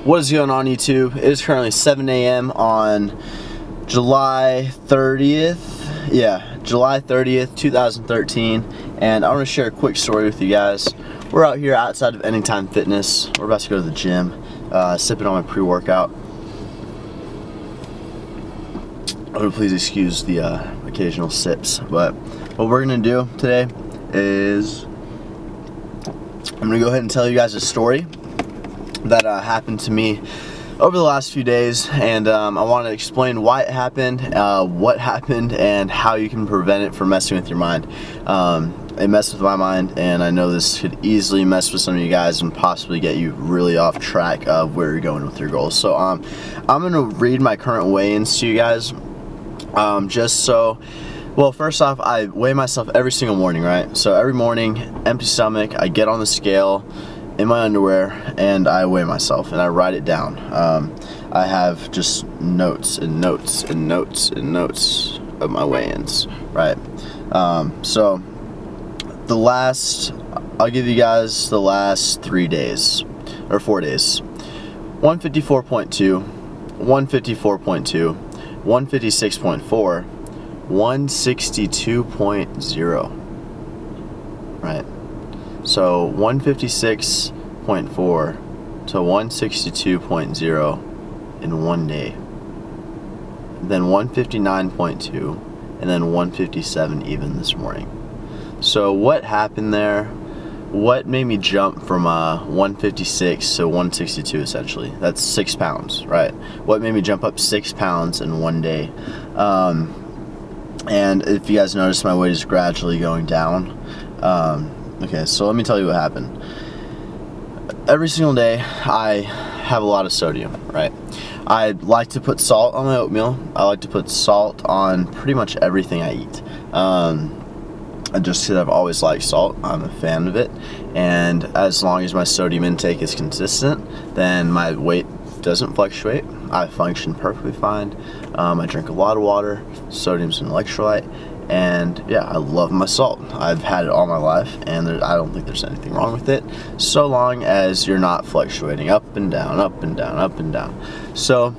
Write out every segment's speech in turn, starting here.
What is going on, YouTube? It is currently 7 a.m. on July 30th. Yeah, July 30th, 2013. And I want to share a quick story with you guys. We're out here outside of Anytime Fitness. We're about to go to the gym, sipping on my pre-workout. Please excuse the occasional sips. But what we're going to do today is I'm going to go ahead and tell you guys a story that happened to me over the last few days, and I want to explain why it happened, what happened, and how you can prevent it from messing with your mind. It messed with my mind, and I know this could easily mess with some of you guys and possibly get you really off track of where you're going with your goals. So I'm going to read my current weigh-ins to you guys, just so. Well, first off, I weigh myself every single morning, right? So every morning, empty stomach, I get on the scale in my underwear and I weigh myself and I write it down. I have just notes and notes and notes and notes of my weigh-ins, right? So I'll give you guys the last 3 days or 4 days. 154.2, 154.2, 156.4, 162.0, right? So 156.4 to 162.0 in 1 day, then 159.2, and then 157 even this morning. So what happened there? What made me jump from 156 to 162 essentially? That's 6 pounds, right? What made me jump up 6 pounds in 1 day? And if you guys notice, my weight is gradually going down. Okay, so let me tell you what happened. Every single day, I have a lot of sodium, right? I like to put salt on my oatmeal. I like to put salt on pretty much everything I eat. Just because I've always liked salt, I'm a fan of it. And as long as my sodium intake is consistent, then my weight doesn't fluctuate. I function perfectly fine. I drink a lot of water. Sodium's an electrolyte. And yeah, I love my salt. I've had it all my life, and I don't think there's anything wrong with it, so long as you're not fluctuating up and down, up and down, up and down. So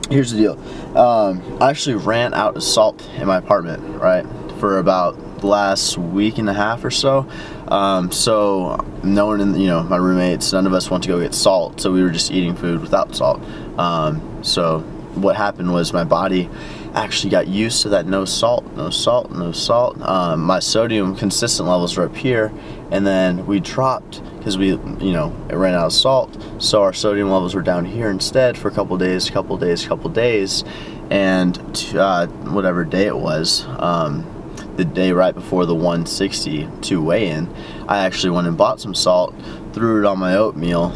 here's the deal. I actually ran out of salt in my apartment, right, for about the last week and a half or so. So no one in, my roommates, none of us want to go get salt, so we were just eating food without salt. So what happened was my body actually got used to that no salt, no salt, no salt. My sodium consistent levels were up here, and then we dropped because it ran out of salt, so our sodium levels were down here instead for a couple days, and whatever day it was, the day right before the 162 weigh-in, I actually went and bought some salt, threw it on my oatmeal,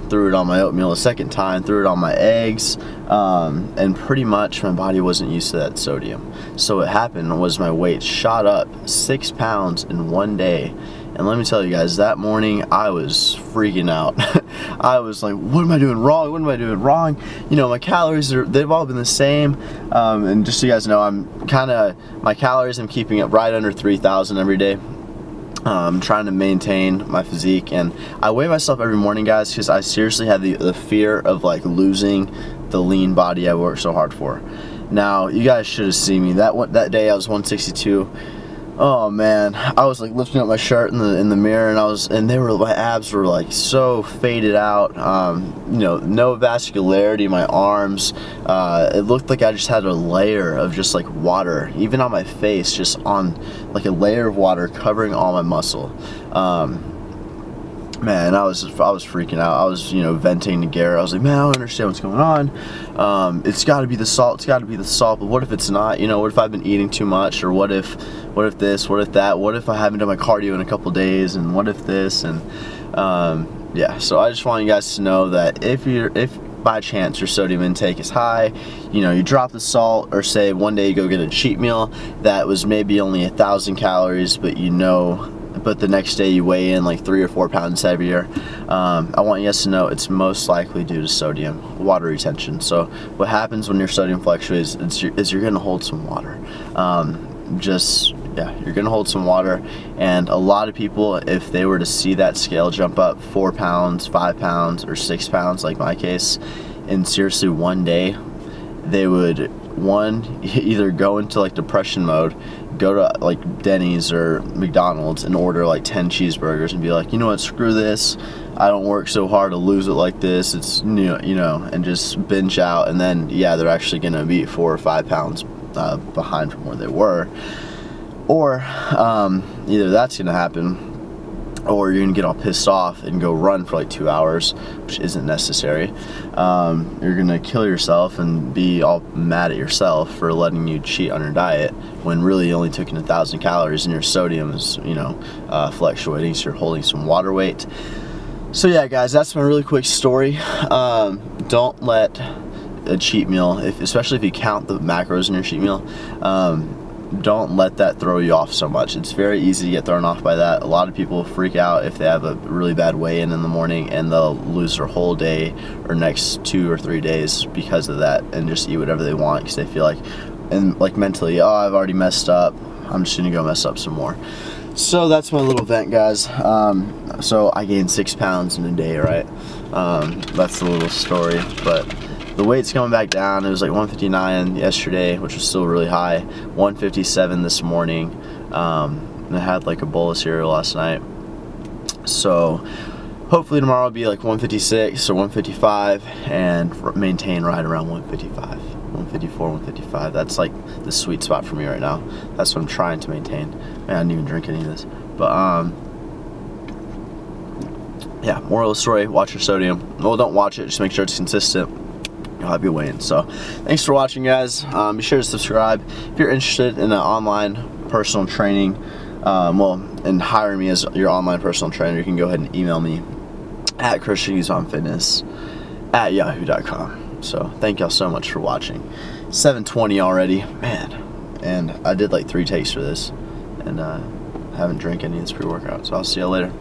a second time, threw it on my eggs, and pretty much my body wasn't used to that sodium. So what happened was my weight shot up 6 pounds in 1 day. And let me tell you guys, that morning I was freaking out. I was like, what am I doing wrong? What am I doing wrong? My calories they've all been the same. And just so you guys know, my calories I'm keeping it right under 3,000 every day. I'm trying to maintain my physique, and I weigh myself every morning, guys, because I seriously had the fear of like losing the lean body I worked so hard for. Now, you guys should have seen me that day. I was 162. Oh man, I was like lifting up my shirt in the mirror, and my abs were like so faded out. No vascularity in my arms. It looked like I just had a layer of just like water, even on my face, just on like a layer of water covering all my muscle. Man, I was freaking out. I was, venting to Garrett. I was like, man, I don't understand what's going on. It's got to be the salt. It's got to be the salt. But what if it's not? What if I've been eating too much? Or what if this? What if that? What if I haven't done my cardio in a couple days? And what if this? And yeah. So I just want you guys to know that if by chance your sodium intake is high, you drop the salt, or say one day you go get a cheat meal that was maybe only 1,000 calories, but but the next day you weigh in like 3 or 4 pounds heavier, I want you guys to know it's most likely due to sodium, water retention. So what happens when your sodium fluctuates is you're going to hold some water. Just Yeah, you're gonna hold some water, and a lot of people, if they were to see that scale jump up 4 pounds, 5 pounds, or 6 pounds, like my case, in seriously one day, they would, one, either go into like depression mode, go to like Denny's or McDonald's and order like 10 cheeseburgers and be like, you know what, screw this, I don't work so hard to lose it like this, it's, you know, and just binge out, and then, yeah, they're actually gonna be 4 or 5 pounds behind from where they were. Or either that's gonna happen, or you're gonna get all pissed off and go run for like 2 hours, which isn't necessary. You're gonna kill yourself and be all mad at yourself for letting you cheat on your diet when really you only took in 1,000 calories and your sodium is, you know, fluctuating, so you're holding some water weight. So yeah, guys, that's my really quick story. Don't let a cheat meal, especially if you count the macros in your cheat meal, don't let that throw you off so much. It's very easy to get thrown off by that. A lot of people freak out if they have a really bad weigh-in in the morning, and they'll lose their whole day or next 2 or 3 days because of that, and just eat whatever they want because they feel like, and like mentally, oh, I've already messed up, I'm just gonna go mess up some more. So that's my little vent, guys. So I gained 6 pounds in a day, right? That's the little story, but the weight's coming back down. It was like 159 yesterday, which was still really high. 157 this morning. And I had like a bowl of cereal last night. So hopefully tomorrow will be like 156 or 155 and maintain right around 155. 154, 155. That's like the sweet spot for me right now. That's what I'm trying to maintain. Man, I didn't even drink any of this. But yeah, moral of the story, watch your sodium. Well, don't watch it, just make sure it's consistent. You'll have your weighing. So thanks for watching, guys. Be sure to subscribe if you're interested in an online personal training, and hire me as your online personal trainer. You can go ahead and email me at christianguzmanfitness@yahoo.com. So thank y'all so much for watching. 7:20 already, man, and I did like 3 takes for this, and haven't drank any of this pre-workout. So I'll see y'all later.